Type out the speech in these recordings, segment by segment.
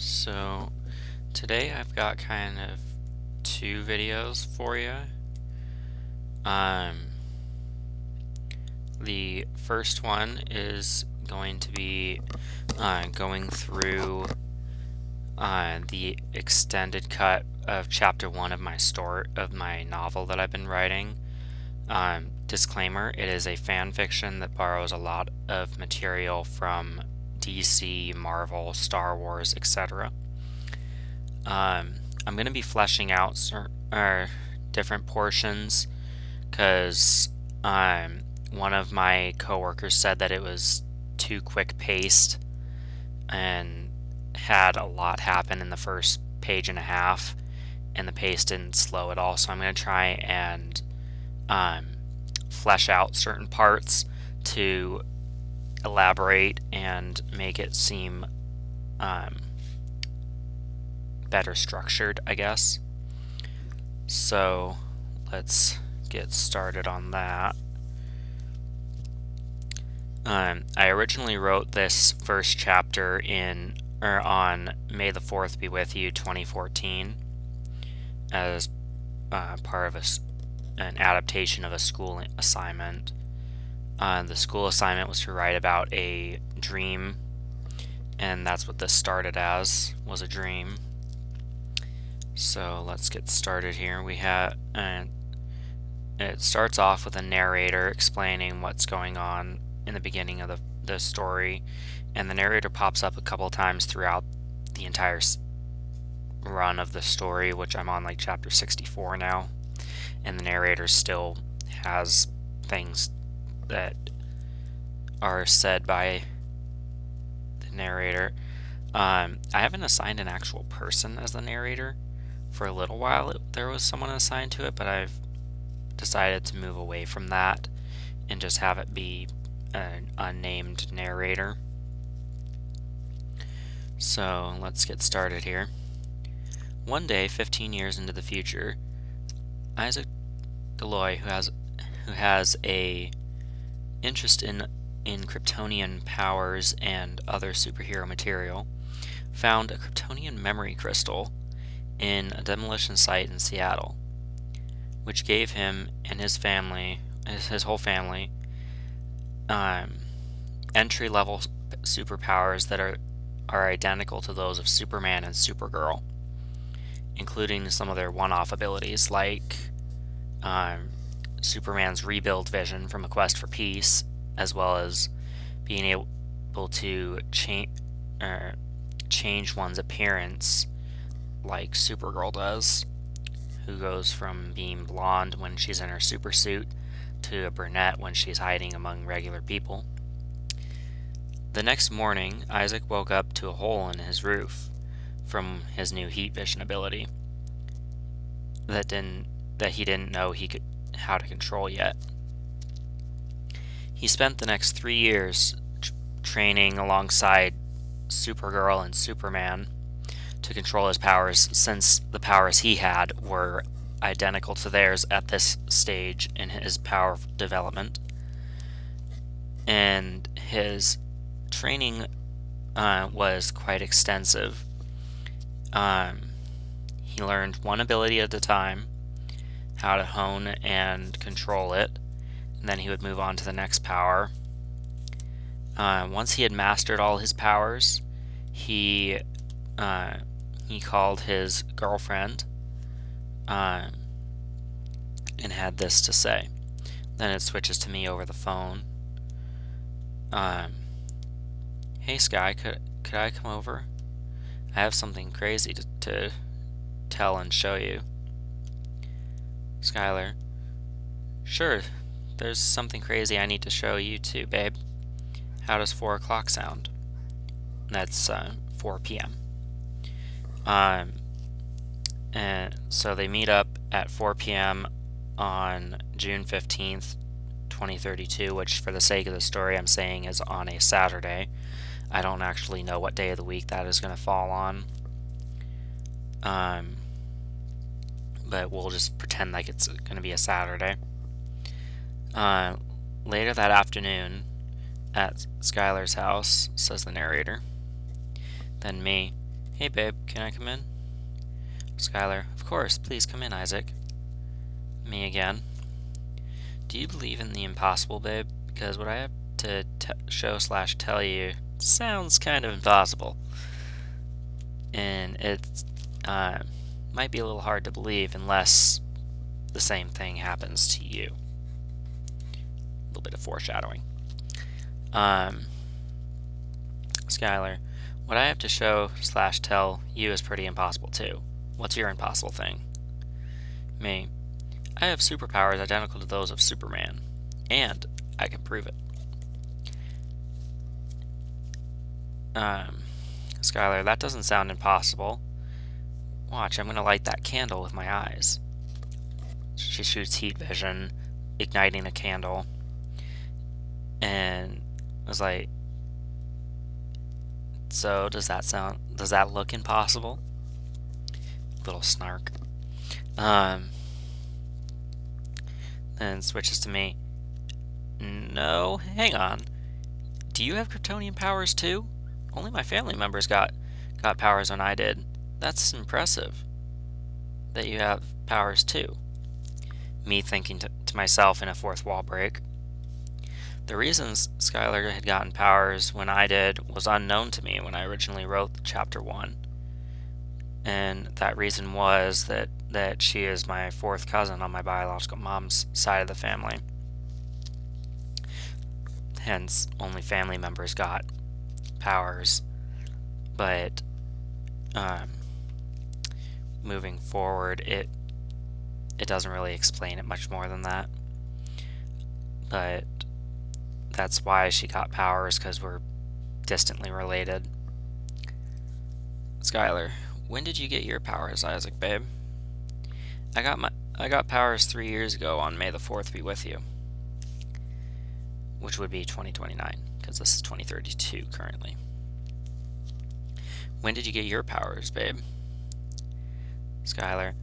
So today I've got kind of two videos for you. Um, the first one is going to be going through the extended cut of chapter 1 of my novel that I've been writing. Disclaimer, it is a fan fiction that borrows a lot of material from DC, Marvel, Star Wars, etc. I'm going to be fleshing out different portions because one of my coworkers said that it was too quick paced and had a lot happen in the first page and a half, and the pace didn't slow at all. So I'm going to try and um, flesh out certain parts to elaborate and make it seem um, better structured, I guess. So let's get started on that. I originally wrote this first chapter on May the 4th Be With You 2014 as part of an adaptation of a school assignment. The school assignment was to write about a dream, and that's what this started as, was a dream. So let's get started here. It starts off with a narrator explaining what's going on in the beginning of the story, and the narrator pops up a couple times throughout the entire run of the story, which I'm on like chapter 64 now, and the narrator still has things that are said by the narrator. I haven't assigned an actual person as the narrator. For a little while there was someone assigned to it, but I've decided to move away from that and just have it be an unnamed narrator. So let's get started here. One day, 15 years into the future, Isaac Deloy, who has a interest in Kryptonian powers and other superhero material, found a Kryptonian memory crystal in a demolition site in Seattle, which gave him and his whole family, entry-level superpowers that are identical to those of Superman and Supergirl, including some of their one-off abilities like Superman's rebuild vision from A Quest for Peace, as well as being able to change one's appearance like Supergirl does, who goes from being blonde when she's in her super suit to a brunette when she's hiding among regular people. The next morning, Isaac woke up to a hole in his roof from his new heat vision ability that he didn't know how to control yet. He spent the next 3 years training alongside Supergirl and Superman to control his powers, since the powers he had were identical to theirs at this stage in his power development. And his training was quite extensive. He learned one ability at a time, how to hone and control it, and then he would move on to the next power. Once he had mastered all his powers, he called his girlfriend and had this to say. Then it switches to me over the phone. Hey Sky, could I come over? I have something crazy to tell and show you. Skylar, sure, there's something crazy I need to show you too, babe. How does 4 o'clock sound? That's 4 p.m. And so they meet up at 4 p.m. on June 15th, 2032, which for the sake of the story I'm saying is on a Saturday. I don't actually know what day of the week that is going to fall on. But we'll just pretend like it's going to be a Saturday. Later that afternoon at Skylar's house, says the narrator. Then me, Hey babe, can I come in? Skylar, of course, please come in, Isaac. Me again. Do you believe in the impossible, babe? Because what I have to show/tell you sounds kind of impossible. And it might be a little hard to believe unless the same thing happens to you. A little bit of foreshadowing. Skylar, what I have to show/tell you is pretty impossible too. What's your impossible thing? Me. I have superpowers identical to those of Superman, and I can prove it. Skylar, that doesn't sound impossible. Watch, I'm gonna light that candle with my eyes. She shoots heat vision, igniting a candle, and was like, so does that look impossible? Little snark. Then switches to me. No, hang on. Do you have Kryptonian powers too? Only my family members got powers when I did. That's impressive. That you have powers too. Me thinking to myself in a fourth wall break. The reasons Skylar had gotten powers when I did was unknown to me when I originally wrote Chapter 1. And that reason was that she is my fourth cousin on my biological mom's side of the family. Hence, only family members got powers. But moving forward, it doesn't really explain it much more than that. But that's why she got powers, because we're distantly related. Skylar, when did you get your powers, Isaac, babe? I got powers 3 years ago on May the 4th be with you. Which would be 2029, because this is 2032 currently. When did you get your powers, babe? Skylar,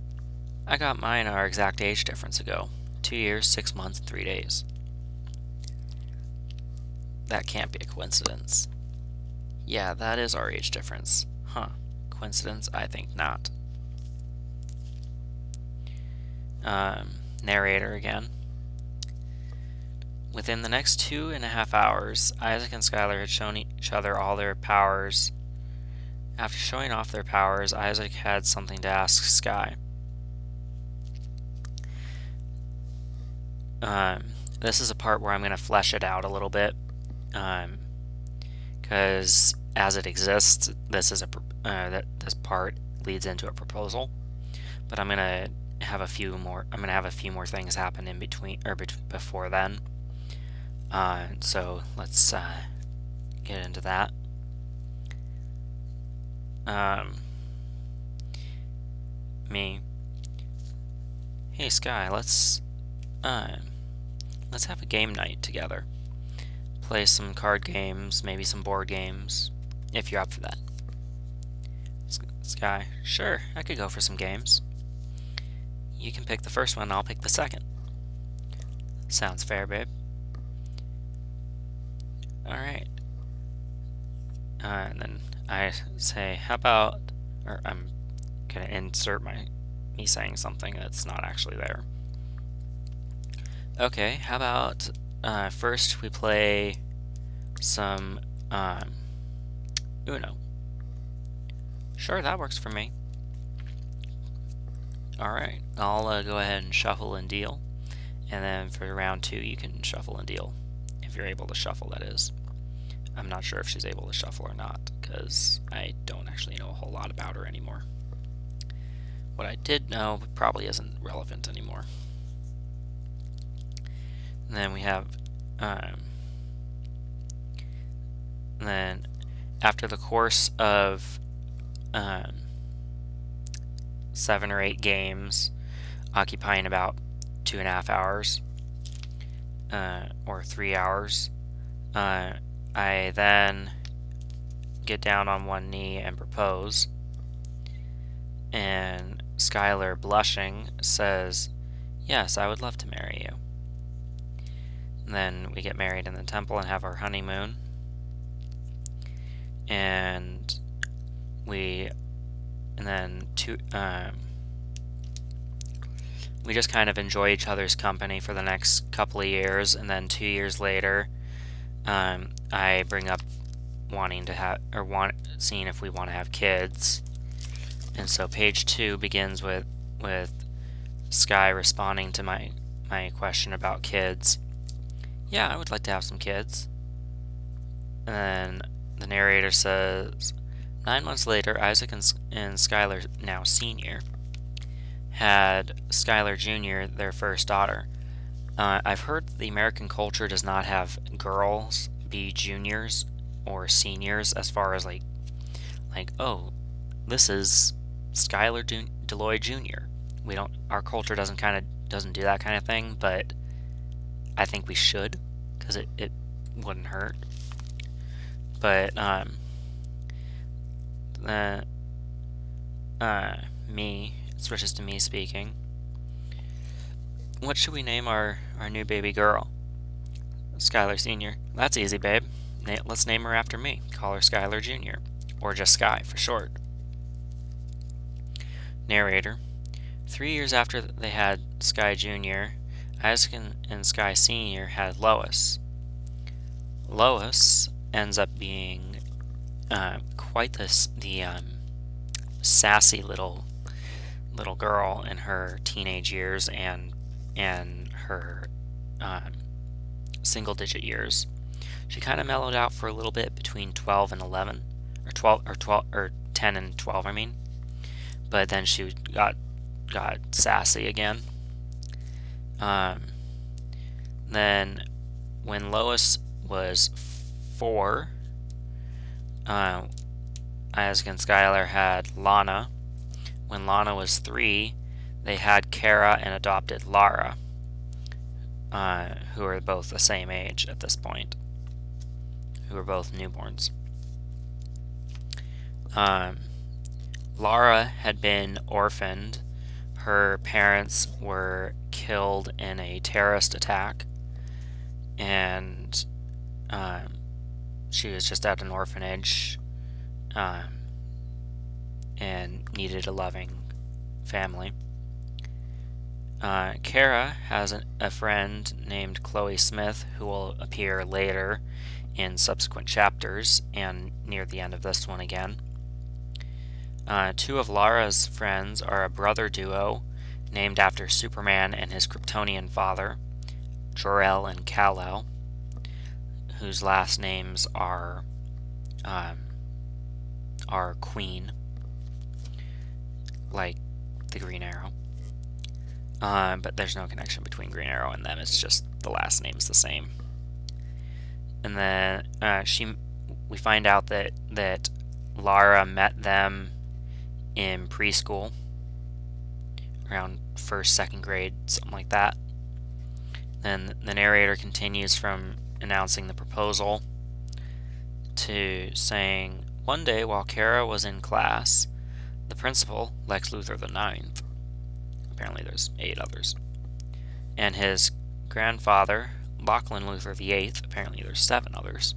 I got mine our exact age difference ago. 2 years, 6 months, and 3 days. That can't be a coincidence. Yeah, that is our age difference. Huh. Coincidence? I think not. Narrator again. Within the next 2.5 hours, Isaac and Skylar had shown each other all their powers. After showing off their powers, Isaac had something to ask Sky. This is a part where I'm going to flesh it out a little bit, because as it exists, this part leads into a proposal. But I'm going to have a few more things happen in between or before then. So let's get into that. Me. Hey Sky, let's have a game night together. Play some card games, maybe some board games, if you're up for that. Sky, sure, I could go for some games. You can pick the first one, I'll pick the second. Sounds fair, babe. Alright. And then I say, how about, or I'm going to insert me saying something that's not actually there. Okay, how about first we play some Uno. Sure, that works for me. Alright, I'll go ahead and shuffle and deal. And then for round 2, you can shuffle and deal. If you're able to shuffle, that is. I'm not sure if she's able to shuffle or not, because I don't actually know a whole lot about her anymore. What I did know probably isn't relevant anymore. And then we have, then after the course of 7 or 8 games, occupying about 2.5 hours, or 3 hours, I then get down on one knee and propose, and Skylar, blushing, says, "Yes, I would love to marry you." And then we get married in the temple and have our honeymoon, and we we just kind of enjoy each other's company for the next couple of years, and then 2 years later, I bring up seeing if we want to have kids. And so page 2 begins with Sky responding to my question about kids. Yeah, I would like to have some kids. And then the narrator says, 9 months later, Isaac and Skylar, now senior, had Skylar Jr., their first daughter. I've heard the American culture does not have girls be juniors or seniors, as far as like oh, this is Skylar Deloy Jr. Our culture doesn't do that kind of thing, but I think we should, because it wouldn't hurt. But it switches to me speaking. What should we name our new baby girl? Skylar Sr. That's easy, babe. Let's name her after me. Call her Skylar Jr. Or just Sky for short. Narrator. 3 years after they had Sky Jr., Isaac and Sky Sr. had Lois. Lois ends up being quite the sassy little girl in her teenage years and her single-digit years. She kind of mellowed out for a little bit between 12 and 11, or 10 and 12. I mean, but then she got sassy again. Then when Lois was 4, Isaac and Skylar had Lana. When Lana was 3, they had Kara and adopted Lara, who are both the same age at this point, who are both newborns. Lara had been orphaned. Her parents were killed in a terrorist attack, and she was just at an orphanage and needed a loving family. Kara has a friend named Chloe Smith, who will appear later in subsequent chapters and near the end of this one again. 2 of Lara's friends are a brother duo named after Superman and his Kryptonian father, Jor-El and Kal-El, whose last names are Queen, like the Green Arrow. But there's no connection between Green Arrow and them. It's just the last name's the same. And then we find out that Lara met them in preschool, around 1st, 2nd grade, something like that. Then the narrator continues from announcing the proposal to saying, one day while Kara was in class, the principal, Lex Luthor the Ninth, apparently there's 8 others, and his grandfather, Lachlan Luthor the Eighth, apparently there's 7 others,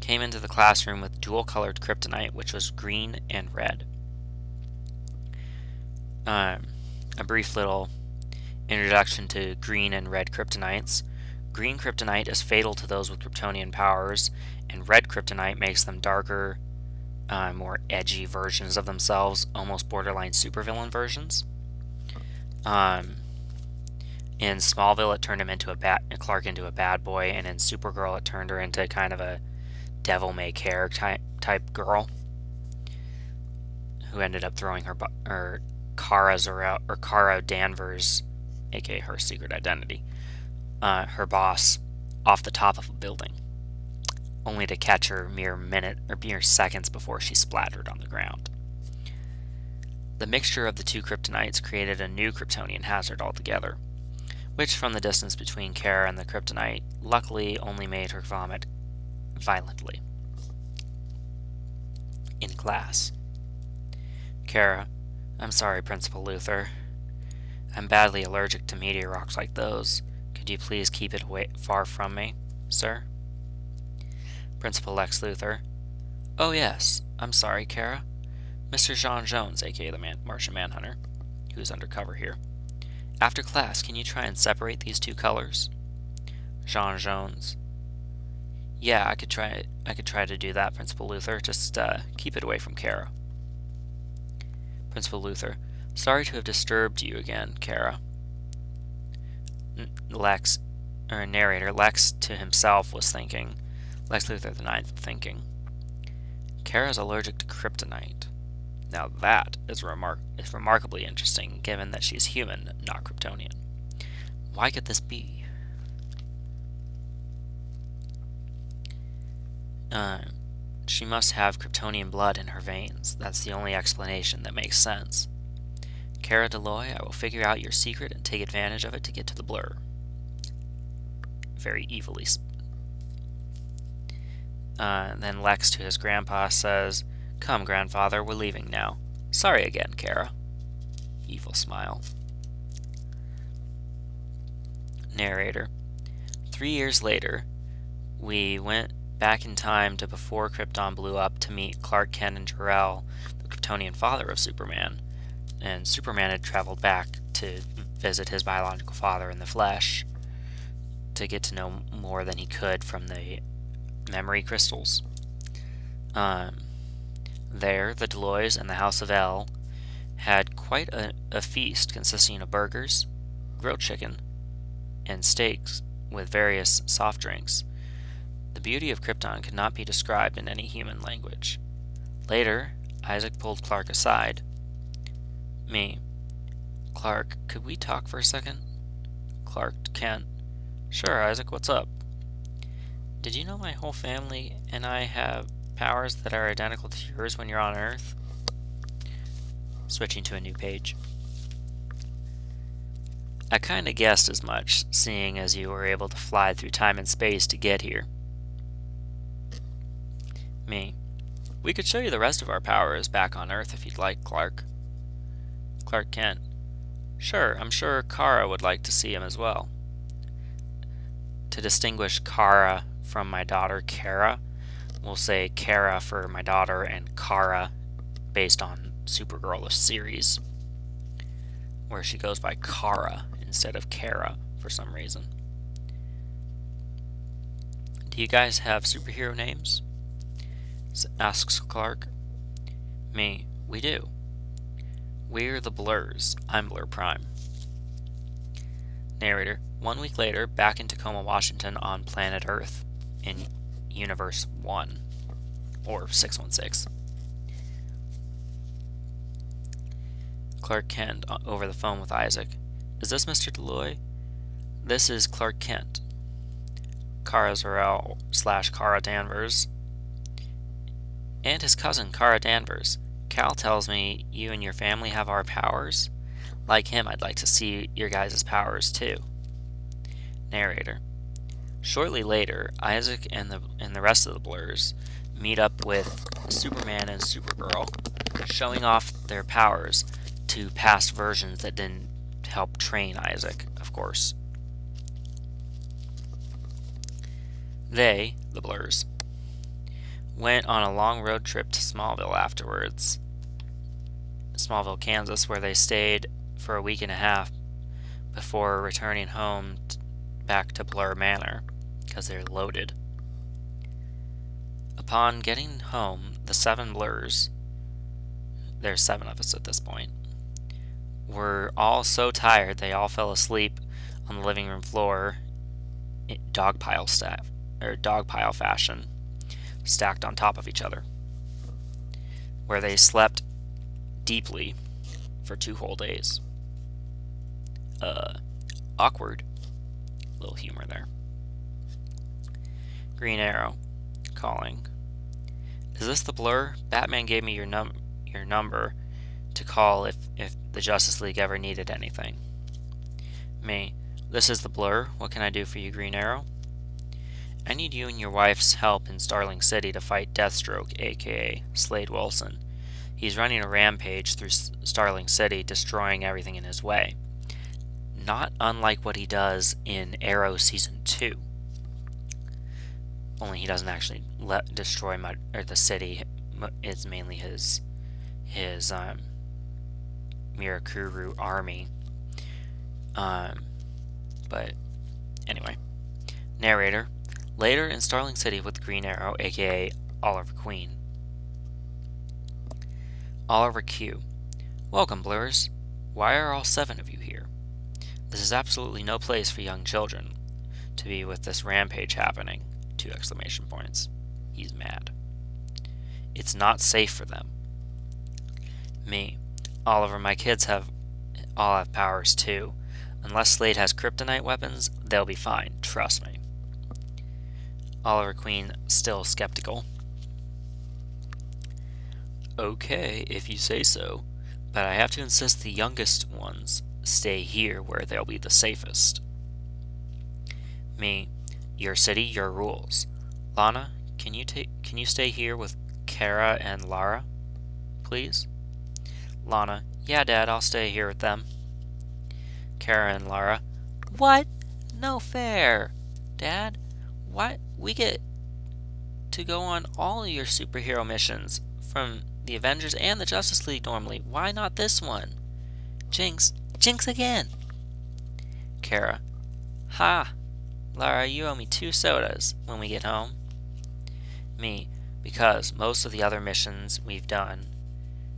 came into the classroom with dual-colored kryptonite, which was green and red. A brief little introduction to green and red kryptonites. Green kryptonite is fatal to those with Kryptonian powers, and red kryptonite makes them darker, more edgy versions of themselves, almost borderline supervillain versions. In Smallville, it turned him into Clark into a bad boy, and in Supergirl, it turned her into kind of a devil-may-care type girl, who ended up throwing her Kara Danvers, aka her secret identity, her boss, off the top of a building, only to catch her mere seconds before she splattered on the ground. The mixture of the 2 kryptonites created a new Kryptonian hazard altogether, which from the distance between Kara and the kryptonite luckily only made her vomit violently. In class. Kara, I'm sorry, Principal Luthor. I'm badly allergic to meteor rocks like those. Could you please keep it far from me, sir? Principal Lex Luthor. Oh yes, I'm sorry, Kara. Mr. John Jones, aka the Martian Manhunter, who's undercover here. After class, can you try and separate these two colors? John Jones. Yeah, I could try to do that, Principal Luther. Just keep it away from Kara. Principal Luther. Sorry to have disturbed you again, Kara. Narrator, Lex to himself was thinking. Lex Luthor the Ninth thinking. Kara's allergic to kryptonite. Now that is remarkably interesting, given that she's human, not Kryptonian. Why could this be? She must have Kryptonian blood in her veins. That's the only explanation that makes sense. Kara Deloy, I will figure out your secret and take advantage of it to get to the blur. Very evilly. Then Lex to his grandpa says, Come, grandfather, we're leaving now. Sorry again, Kara. Evil smile. Narrator. 3 years later, we went back in time to before Krypton blew up to meet Clark Kent and Jor-El, the Kryptonian father of Superman, and Superman had traveled back to visit his biological father in the flesh to get to know more than he could from the memory crystals. There, the Deloys and the House of El had quite a feast consisting of burgers, grilled chicken, and steaks with various soft drinks. The beauty of Krypton could not be described in any human language. Later, Isaac pulled Clark aside. Me. Clark, could we talk for a second? Clark to Kent. Sure, Isaac, what's up? Did you know my whole family and I have powers that are identical to yours when you're on Earth? Switching to a new page. I kinda guessed as much, seeing as you were able to fly through time and space to get here. Me. We could show you the rest of our powers back on Earth if you'd like, Clark. Clark Kent. Sure, I'm sure Kara would like to see him as well. To distinguish Kara from my daughter Kara, we'll say Kara for my daughter and Kara based on Supergirl, the series, where she goes by Kara instead of Kara for some reason. Do you guys have superhero names? Asks Clark. Me. We do. We're the Blurs. I'm Blur Prime. Narrator. 1 week later, back in Tacoma, Washington on planet Earth in Universe 1, or 616. Clark Kent over the phone with Isaac. Is this Mr. Deloy? This is Clark Kent. Kara Zor-El / Kara Danvers. And his cousin, Kara Danvers. Cal tells me you and your family have our powers. Like him, I'd like to see your guys' powers too. Narrator. Shortly later, Isaac and the rest of the Blurs meet up with Superman and Supergirl, showing off their powers to past versions that didn't help train Isaac, of course. They, the Blurs, went on a long road trip to Smallville afterwards. Smallville, Kansas, where they stayed for a week and a half before returning home back to Blur Manor, because they're loaded. Upon getting home, the 7 Blurs, there's 7 of us at this point, were all so tired they all fell asleep on the living room floor in dogpile fashion, stacked on top of each other, where they slept deeply for 2 whole days. Awkward. Little humor there. Green Arrow calling. Is this the Blur? Batman gave me your number to call if the Justice League ever needed anything. Me. This is the Blur. What can I do for you, Green Arrow? I need you and your wife's help in Starling City to fight Deathstroke, aka Slade Wilson. He's running a rampage through Starling City, destroying everything in his way. Not unlike what he does in Arrow Season 2. Only he doesn't actually destroy the city. It's mainly his his Mirakuru army. But anyway, narrator. Later in Starling City with Green Arrow, aka Oliver Queen. Oliver Q. Welcome, Blurs. Why are all 7 of you here? This is absolutely no place for young children to be with this rampage happening. 2 exclamation points. He's mad. It's not safe for them. Me. Oliver, my kids all have powers too. Unless Slade has kryptonite weapons, they'll be fine, trust me. Oliver Queen, still skeptical. Okay, if you say so, but I have to insist the youngest ones stay here where they'll be the safest. Me. Your city, your rules. Lana, can you stay here with Kara and Lara, please? Lana. Yeah, Dad, I'll stay here with them. Kara and Lara. What? No fair. Dad, what? We get to go on all your superhero missions from the Avengers and the Justice League normally. Why not this one? Jinx. Jinx again. Kara. Ha. Lara, you owe me 2 sodas when we get home. Me. Because most of the other missions we've done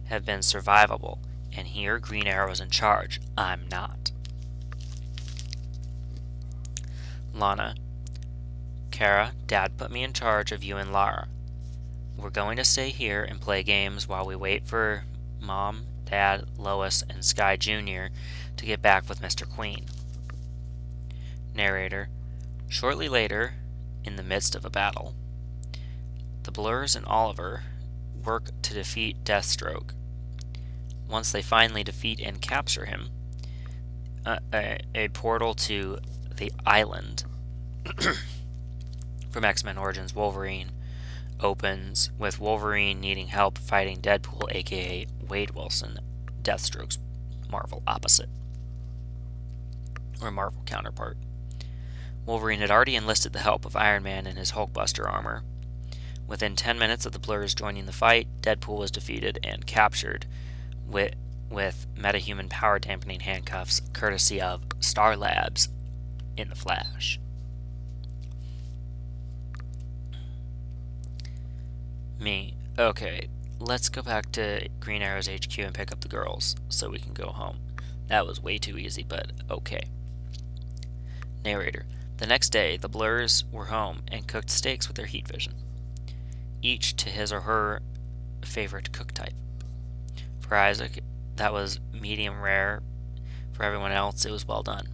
have been survivable, and here Green Arrow's in charge. I'm not. Lana. Kara, Dad put me in charge of you and Lara. We're going to stay here and play games while we wait for Mom, Dad, Lois, and Sky Jr. to get back with Mr. Queen. Narrator. Shortly later, in the midst of a battle, the Blurs and Oliver work to defeat Deathstroke. Once they finally defeat and capture him, a portal to the island from X-Men Origins Wolverine opens, with Wolverine needing help fighting Deadpool, aka Wade Wilson, Deathstroke's Marvel opposite, or Marvel counterpart. Wolverine had already enlisted the help of Iron Man in his Hulkbuster armor. Within 10 minutes of the Blurs joining the fight, Deadpool was defeated and captured with metahuman power dampening handcuffs courtesy of Star Labs in the Flash. Me. Okay, let's go back to Green Arrow's HQ and pick up the girls so we can go home. That was way too easy, but okay. Narrator. The next day, the Blurs were home and cooked steaks with their heat vision, each to his or her favorite cook type. For Isaac, that was medium rare. For everyone else, it was well done.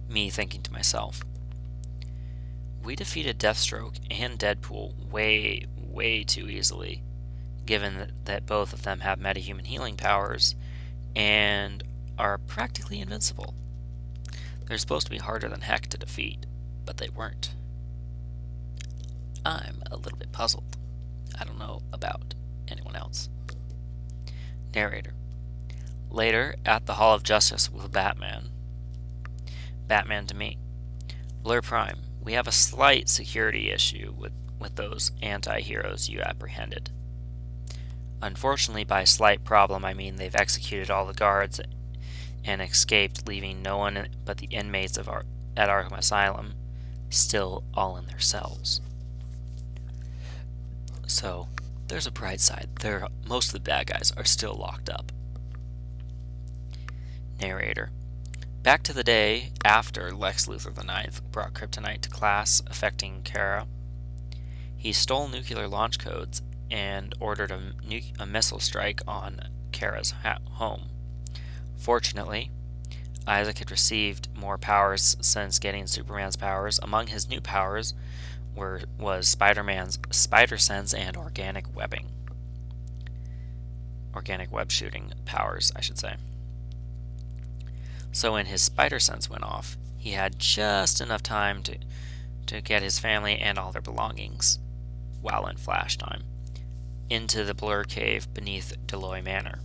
Me thinking to myself, we defeated Deathstroke and Deadpool way, way too easily, given that both of them have metahuman healing powers and are practically invincible. They're supposed to be harder than heck to defeat, but they weren't. I'm a little bit puzzled. I don't know about anyone else. Narrator. Later, at the Hall of Justice with Batman. Batman to me. Blur Prime, we have a slight security issue with those anti-heroes you apprehended. Unfortunately, by slight problem, I mean they've executed all the guards and escaped, leaving no one but the inmates at Arkham Asylum still all in their cells. So, there's a bright side. Most of the bad guys are still locked up. Narrator. Back to the day after Lex Luthor IX brought kryptonite to class, affecting Kara. He stole nuclear launch codes and ordered a missile strike on Kara's home. Fortunately, Isaac had received more powers since getting Superman's powers. Among his new powers was Spider-Man's spider sense and organic webbing. Organic web shooting powers, I should say. So when his spider sense went off, he had just enough time to get his family and all their belongings, while in flash time, into the Blur Cave beneath Deloy Manor,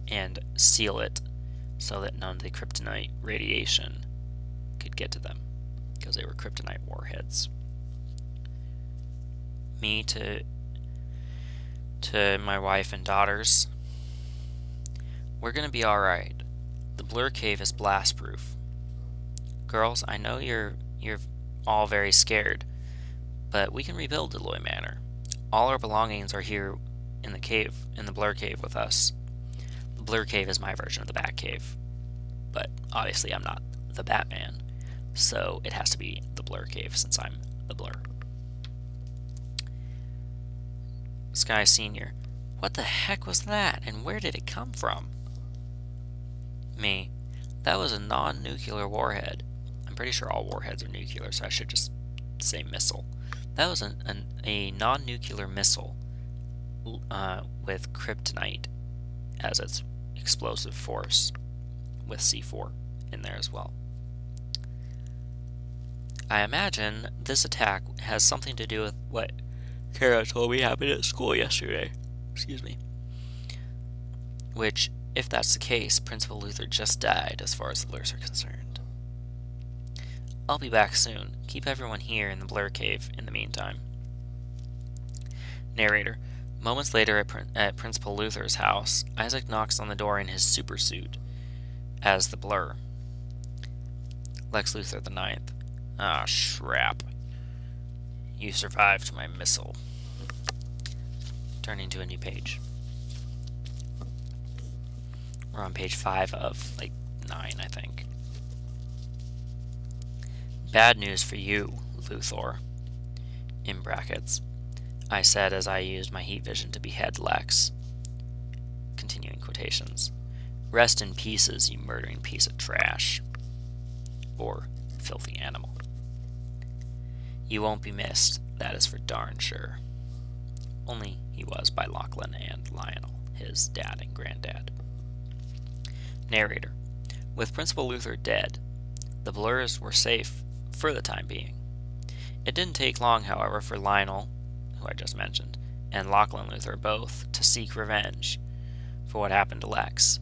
and seal it so that none of the kryptonite radiation could get to them, because they were kryptonite warheads. to my wife and daughters, "We're gonna be alright. The Blur Cave is blast-proof. Girls, I know you're all very scared, but we can rebuild Deloy Manor. All our belongings are here in the Blur Cave with us." The Blur Cave is my version of the Batcave, but obviously I'm not the Batman, so it has to be the Blur Cave since I'm the Blur. Sky Senior: "What the heck was that, and where did it come from?" Me: "That was a non-nuclear warhead." I'm pretty sure all warheads are nuclear, so I should just say missile. That was a non-nuclear missile with kryptonite as its explosive force, with C4 in there as well. I imagine this attack has something to do with what Kara told me happened at school yesterday. Excuse me. Which, if that's the case, Principal Luther just died as far as the Blurs are concerned. I'll be back soon. Keep everyone here in the Blur Cave in the meantime. Narrator: Moments later at Principal Luther's house, Isaac knocks on the door in his supersuit as the Blur. Lex Luthor the Ninth: "Ah, shrap. You survived my missile." Turning to a new page. We're on page 5 of, 9, I think. "Bad news for you, Luthor," in brackets, I said as I used my heat vision to behead Lex. Continuing quotations. "Rest in pieces, you murdering piece of trash." Or, filthy animal. "You won't be missed, that is for darn sure." Only he was by Lachlan and Lionel, his dad and granddad. Narrator: With Principal Luther dead, the Blurs were safe for the time being. It didn't take long, however, for Lionel, who I just mentioned, and Lachlan Luthor both to seek revenge for what happened to Lex.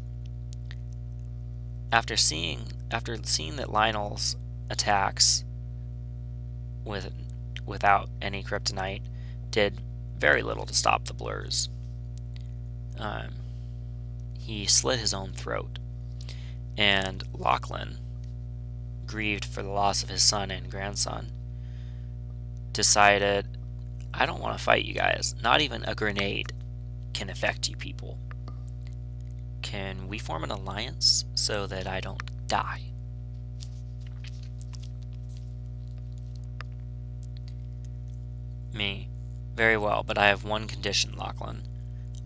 After seeing that Lionel's attacks without any kryptonite did very little to stop the Blurs, he slit his own throat, and Lachlan, grieved for the loss of his son and grandson, decided, "I don't want to fight you guys. Not even a grenade can affect you people. Can we form an alliance so that I don't die?" Me: "Very well, but I have one condition, Lachlan.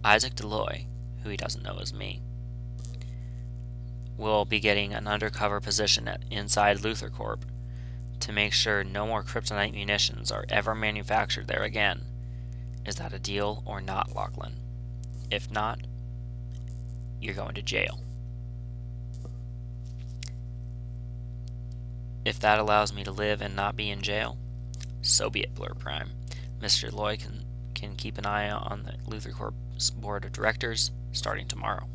Isaac Deloy, who he doesn't know is me, will be getting an undercover position inside Luthor Corp to make sure no more kryptonite munitions are ever manufactured there again. Is that a deal or not, Lachlan? If not, you're going to jail." If that allows me to live and not be in jail, so be it, Blur Prime. Mr. Deloy can keep an eye on the Luthor Corp's board of directors starting tomorrow.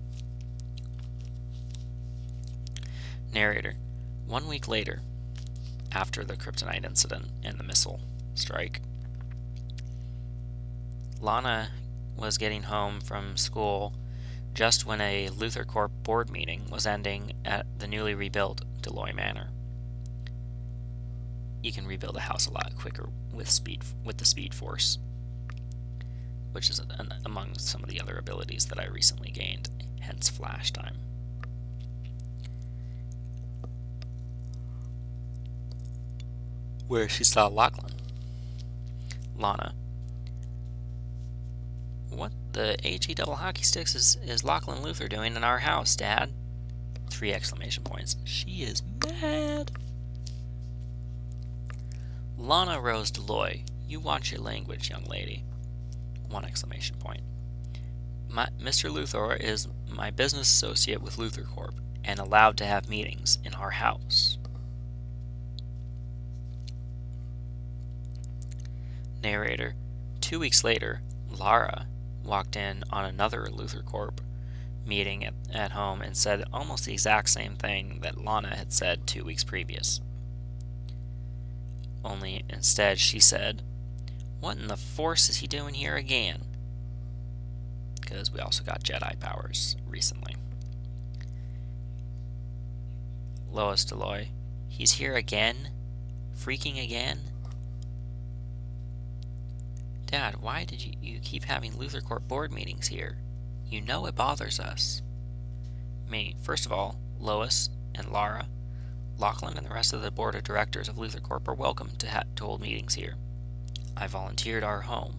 Narrator: 1 week later, after the kryptonite incident and the missile strike, Lana was getting home from school just when a Luthor Corp board meeting was ending at the newly rebuilt Deloy Manor. You can rebuild a house a lot quicker with the Speed Force, which is among some of the other abilities that I recently gained, hence Flash Time. Where she saw Lachlan. Lana: "What the HE double hockey sticks is Lachlan Luthor doing in our house, Dad?" 3 exclamation points. She is mad. Lana Rose Deloy: "You watch your language, young lady." 1 exclamation point. "Mr. Luthor is my business associate with Luthor Corp and allowed to have meetings in our house." Narrator: 2 weeks later, Lara walked in on another Luthor Corp meeting at home and said almost the exact same thing that Lana had said 2 weeks previous. Only instead she said, "What in the force is he doing here again?" because we also got Jedi powers recently. Lois Deloy. He's here again? Freaking again? Dad, why did you keep having LuthorCorp board meetings here? You know it bothers us. Me. First of all, Lois and Lara, Lachlan and the rest of the board of directors of LuthorCorp are welcome to hold meetings here. I volunteered our home.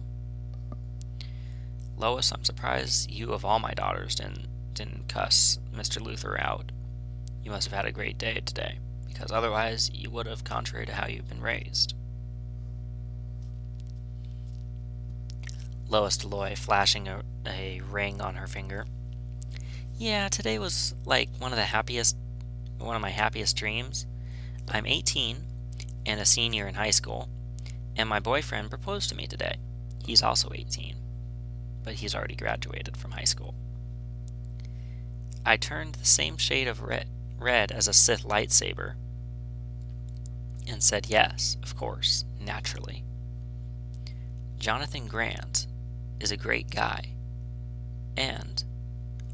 Lois, I'm surprised you of all my daughters didn't cuss Mr. Luthor out. You must have had a great day today, because otherwise you would have, contrary to how you've been raised. Lois Deloy, flashing a ring on her finger. Yeah, today was like one of my happiest dreams. I'm 18 and a senior in high school, and my boyfriend proposed to me today. He's also 18, but he's already graduated from high school. I turned the same shade of red as a Sith lightsaber and said yes, of course, naturally. Jonathan Grant is a great guy and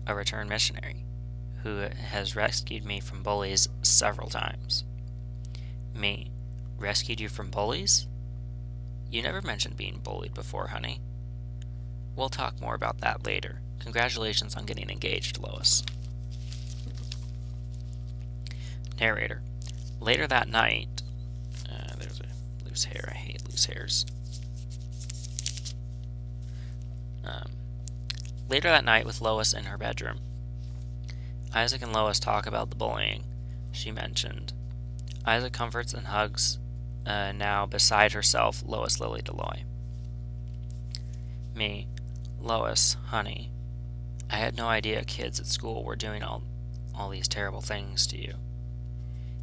a returned missionary who has rescued me from bullies several times. Me, rescued you from bullies? You never mentioned being bullied before, honey. We'll talk more about that later. Congratulations on getting engaged, Lois. Narrator. Later that night, there's a loose hair. I hate loose hairs. Later that night with Lois in her bedroom, Isaac and Lois talk about the bullying she mentioned. Isaac comforts and hugs now beside herself Lois Lily Deloy. Me, Lois, honey, I had no idea kids at school were doing all these terrible things to you.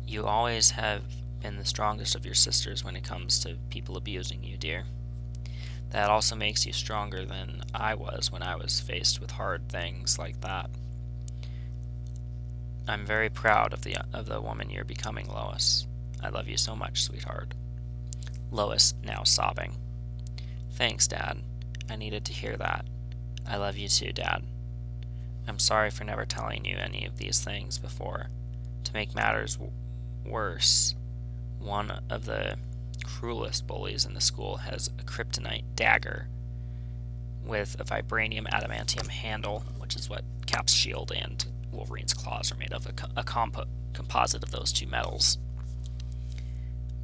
You always have been the strongest of your sisters when it comes to people abusing you, dear. That also makes you stronger than I was when I was faced with hard things like that. I'm very proud of the woman you're becoming, Lois. I love you so much, sweetheart. Lois, now sobbing. Thanks, Dad. I needed to hear that. I love you too, Dad. I'm sorry for never telling you any of these things before. To make matters worse, one of the cruelest bullies in the school has a kryptonite dagger with a vibranium adamantium handle, which is what Cap's shield and Wolverine's claws are made of, a composite of those two metals,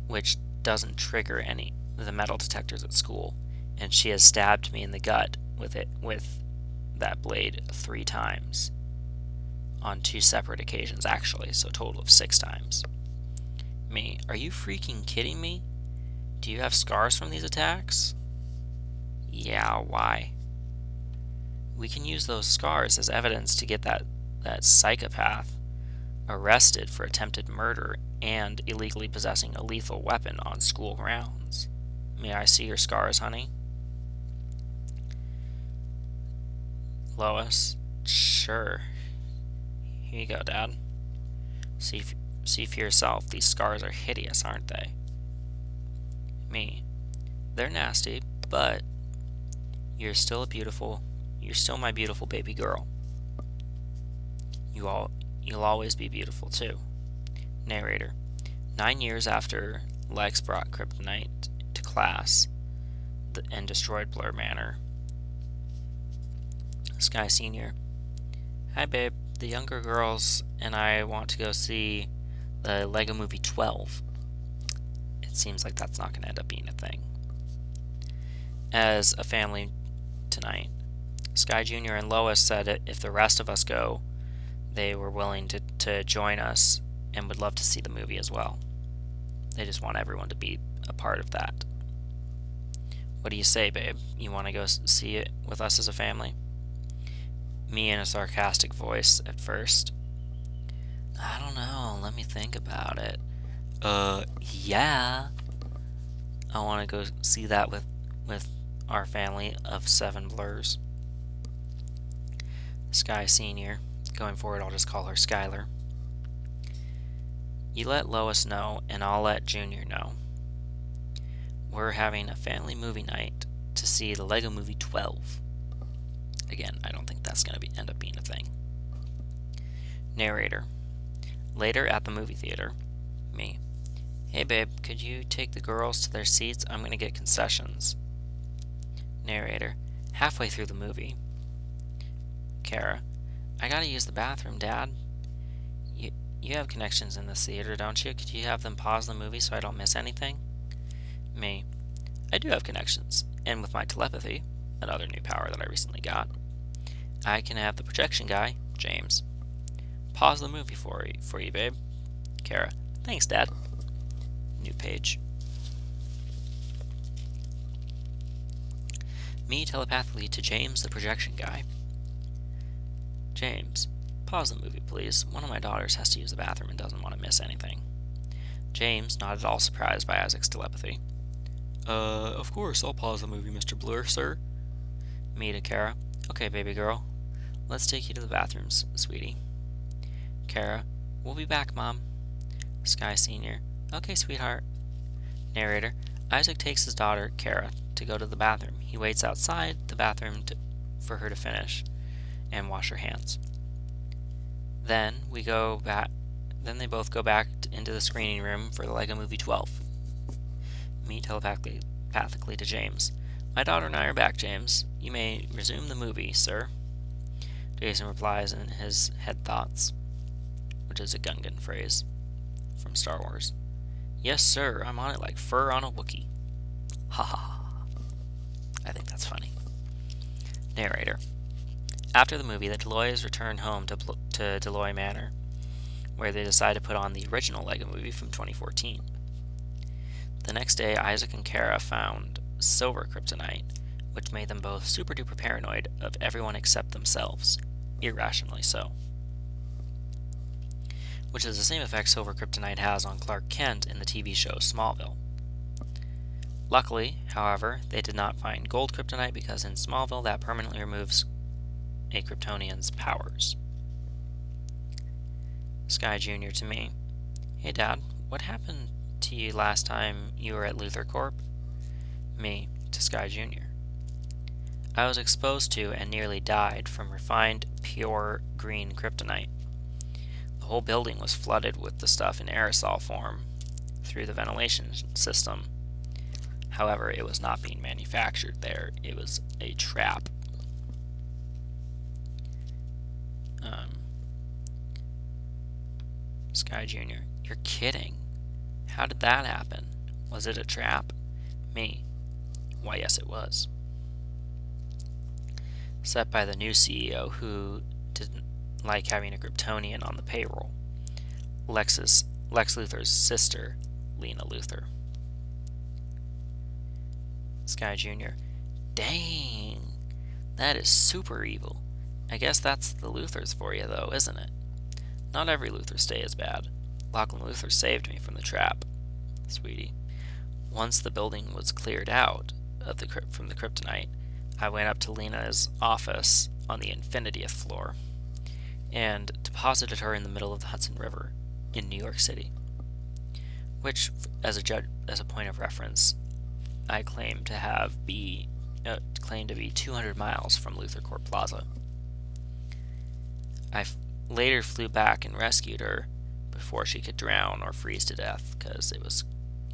which doesn't trigger any of the metal detectors at school, and she has stabbed me in the gut with that blade 3 times on 2 separate occasions, actually, so a total of 6 times. Me, are you freaking kidding me? Do you have scars from these attacks? Yeah, why? We can use those scars as evidence to get that psychopath arrested for attempted murder and illegally possessing a lethal weapon on school grounds. May I see your scars, honey? Lois, sure. Here you go, Dad. See for yourself, these scars are hideous, aren't they? Me, they're nasty, but you're still my beautiful baby girl. You'll always be beautiful too. Narrator. 9 years after Lex brought kryptonite to class and destroyed Blur Manor. Sky Senior. Hi, babe. The younger girls and I want to go see the Lego Movie 12. It seems like that's not going to end up being a thing. As a family tonight, Sky Jr. and Lois said if the rest of us go, they were willing to join us and would love to see the movie as well. They just want everyone to be a part of that. What do you say, babe? You want to go see it with us as a family? Me in a sarcastic voice at first. I don't know. Let me think about it. Yeah. I want to go see that with our family of 7 blurs. Sky Senior. Going forward, I'll just call her Skylar. You let Lois know, and I'll let Junior know. We're having a family movie night to see the Lego Movie 12. Again, I don't think that's going to end up being a thing. Narrator. Later at the movie theater. Me. Hey babe, could you take the girls to their seats? I'm going to get concessions. Narrator. Halfway through the movie. Kara. I gotta use the bathroom, Dad. You have connections in this theater, don't you? Could you have them pause the movie so I don't miss anything? Me. I do have connections, and with my telepathy, another new power that I recently got, I can have the projection guy, James, pause the movie for you, babe. Kara. Thanks, Dad. New page. Me telepathically to James, the projection guy. James, pause the movie, please. One of my daughters has to use the bathroom and doesn't want to miss anything. James, not at all surprised by Isaac's telepathy. Of course, I'll pause the movie, Mr. Blur, sir. Me to Kara. Okay, baby girl. Let's take you to the bathrooms, sweetie. Kara. We'll be back, Mom. Sky Sr. Okay, sweetheart. Narrator. Isaac takes his daughter, Kara, to go to the bathroom. He waits outside the bathroom for her to finish and wash her hands. Then they both go back into the screening room for the Lego Movie 12. Me telepathically to James. My daughter and I are back, James. You may resume the movie, sir. Jason replies in his head thoughts, which is a Gungan phrase from Star Wars. Yes, sir, I'm on it like fur on a Wookiee. Ha ha ha. I think that's funny. Narrator. After the movie, the Deloys return home to Deloy Manor, where they decide to put on the original Lego Movie from 2014. The next day, Isaac and Kara found silver kryptonite, which made them both super duper paranoid of everyone except themselves, irrationally so. Which is the same effect silver kryptonite has on Clark Kent in the TV show Smallville. Luckily, however, they did not find gold kryptonite because in Smallville that permanently removes a Kryptonian's powers. Sky Jr. to me. Hey Dad, what happened to you last time you were at Luthor Corp? Me to Sky Jr. I was exposed to and nearly died from refined, pure green kryptonite. The whole building was flooded with the stuff in aerosol form through the ventilation system. However, it was not being manufactured there. It was a trap. Sky Jr. You're kidding. How did that happen? Was it a trap? Me. Why, yes, it was. Set by the new CEO who didn't like having a Kryptonian on the payroll. Lex Luthor's sister, Lena Luthor. Sky Jr. Dang. That is super evil. I guess that's the Luthors for you, though, isn't it? Not every Luthor stay is bad. Lachlan Luthor saved me from the trap, sweetie. Once the building was cleared out from the kryptonite, I went up to Lena's office on the Infinitieth floor and deposited her in the middle of the Hudson River in New York City, which, as a point of reference, I claim to be 200 miles from Luthor Corp Plaza. I later flew back and rescued her before she could drown or freeze to death, because it was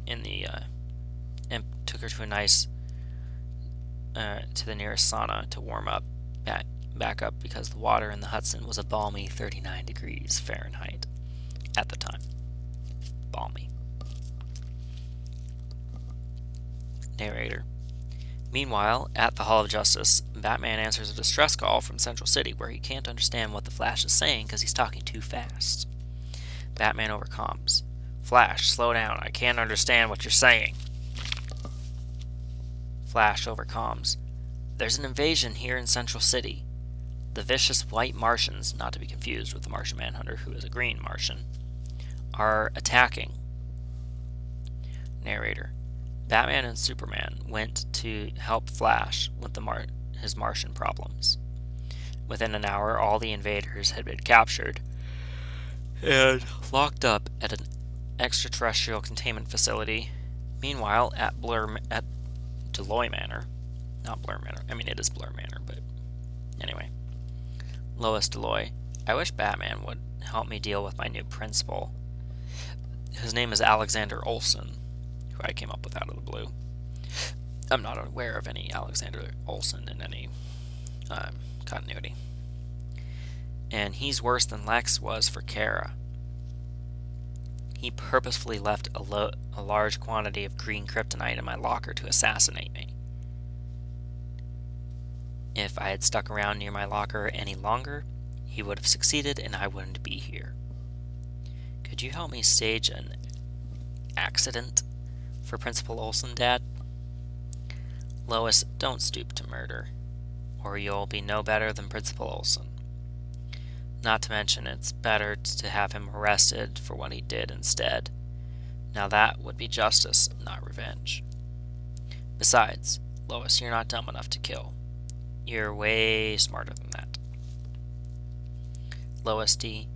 in the and took her to a nice to the nearest sauna to warm up back up, because the water in the Hudson was a balmy 39 degrees Fahrenheit at the time. Balmy. Narrator. Meanwhile, at the Hall of Justice, Batman answers a distress call from Central City where he can't understand what the Flash is saying because he's talking too fast. Batman overcomes. Flash, slow down. I can't understand what you're saying. Flash overcomes. There's an invasion here in Central City. The vicious white Martians, not to be confused with the Martian Manhunter, who is a green Martian, are attacking. Narrator. Batman and Superman went to help Flash with his Martian problems. Within an hour, all the invaders had been captured and locked up at an extraterrestrial containment facility. Meanwhile, at Deloy Manor, not Blur Manor, I mean it is Blur Manor, but Anyway, Lois Deloy, I wish Batman would help me deal with my new principal. His name is Alexander Olsen, who I came up with out of the blue. I'm not aware of any Alexander Olsen in any continuity. And he's worse than Lex was for Kara. He purposefully left a large quantity of green kryptonite in my locker to assassinate me. If I had stuck around near my locker any longer, he would have succeeded and I wouldn't be here. Could you help me stage an accident for Principal Olsen, Dad? Lois, don't stoop to murder, or you'll be no better than Principal Olsen. Not to mention, it's better to have him arrested for what he did instead. Now that would be justice, not revenge. Besides, Lois, you're not dumb enough to kill. You're way smarter than that. Lois D.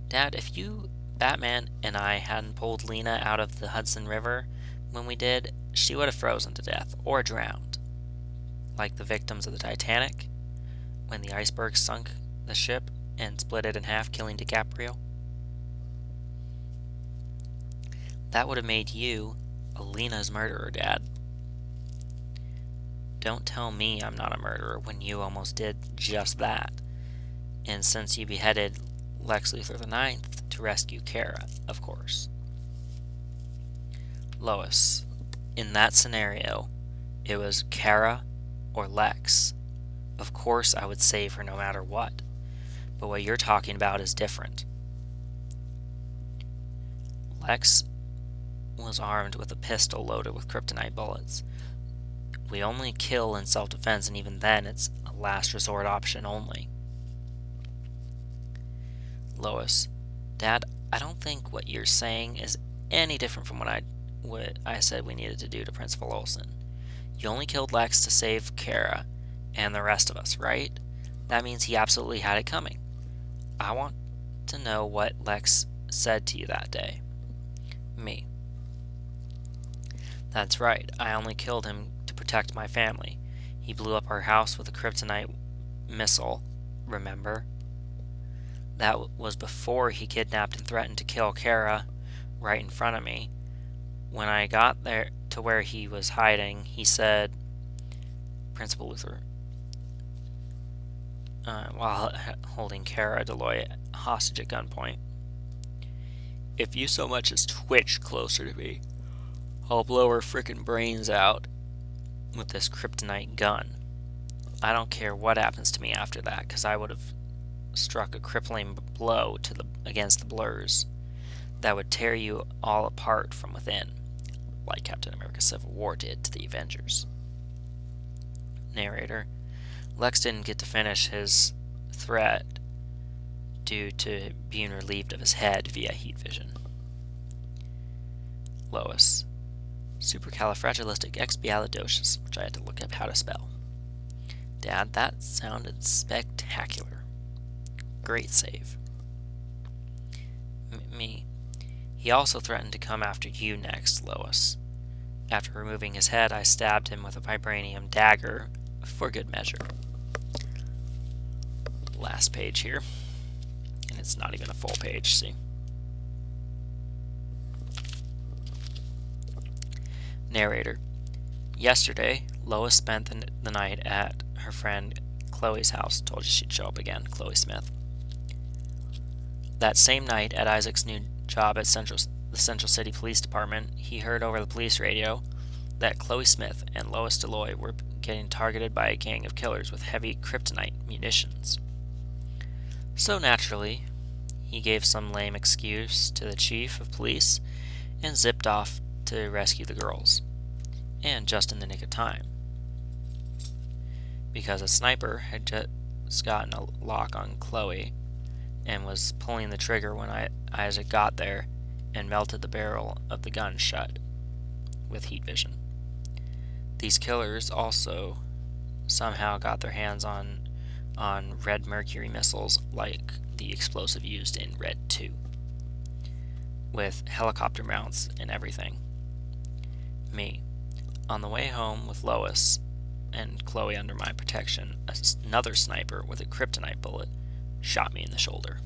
Dad, if you, Batman, and I hadn't pulled Lena out of the Hudson River when we did, she would have frozen to death or drowned. Like the victims of the Titanic, when the iceberg sunk the ship and split it in half, killing DiCaprio. That would have made you Lena's murderer, Dad. Don't tell me I'm not a murderer when you almost did just that. And since you beheaded Lex Luthor IX to rescue Kara, of course. Lois, in that scenario, it was Kara or Lex. Of course I would save her no matter what. But what you're talking about is different. Lex was armed with a pistol loaded with kryptonite bullets. We only kill in self-defense, and even then it's a last resort option only. Lois, Dad, I don't think what you're saying is any different from what I said we needed to do to Principal Olsen. You only killed Lex to save Kara and the rest of us, right? That means he absolutely had it coming. I want to know what Lex said to you that day. Me. That's right, I only killed him to protect my family. He blew up our house with a kryptonite missile, remember? That was before he kidnapped and threatened to kill Kara right in front of me. When I got there to where he was hiding, he said, Principal Luthor, while holding Kara Deloy hostage at gunpoint, if you so much as twitch closer to me, I'll blow her frickin' brains out with this kryptonite gun. I don't care what happens to me after that, because I would have struck a crippling blow against the Blurs that would tear you all apart from within, like Captain America Civil War did to the Avengers. Narrator, Lex didn't get to finish his threat due to being relieved of his head via heat vision. Lois, supercalifragilisticexpialidocious, which I had to look up how to spell. Dad, that sounded spectacular. Great save. Me. He also threatened to come after you next, Lois. After removing his head, I stabbed him with a vibranium dagger for good measure. Last page here. And it's not even a full page, see? Narrator. Yesterday, Lois spent the night at her friend Chloe's house. Told you she'd show up again, Chloe Smith. That same night, at Isaac's new job at the Central City Police Department, he heard over the police radio that Chloe Smith and Lois Deloy were getting targeted by a gang of killers with heavy kryptonite munitions. So naturally, he gave some lame excuse to the chief of police and zipped off to rescue the girls. And just in the nick of time. Because a sniper had just gotten a lock on Chloe and was pulling the trigger when Isaac got there and melted the barrel of the gun shut with heat vision. These killers also somehow got their hands on Red Mercury missiles like the explosive used in Red 2, with helicopter mounts and everything. Me. On the way home with Lois, and Chloe under my protection, another sniper with a kryptonite bullet shot me in the shoulder.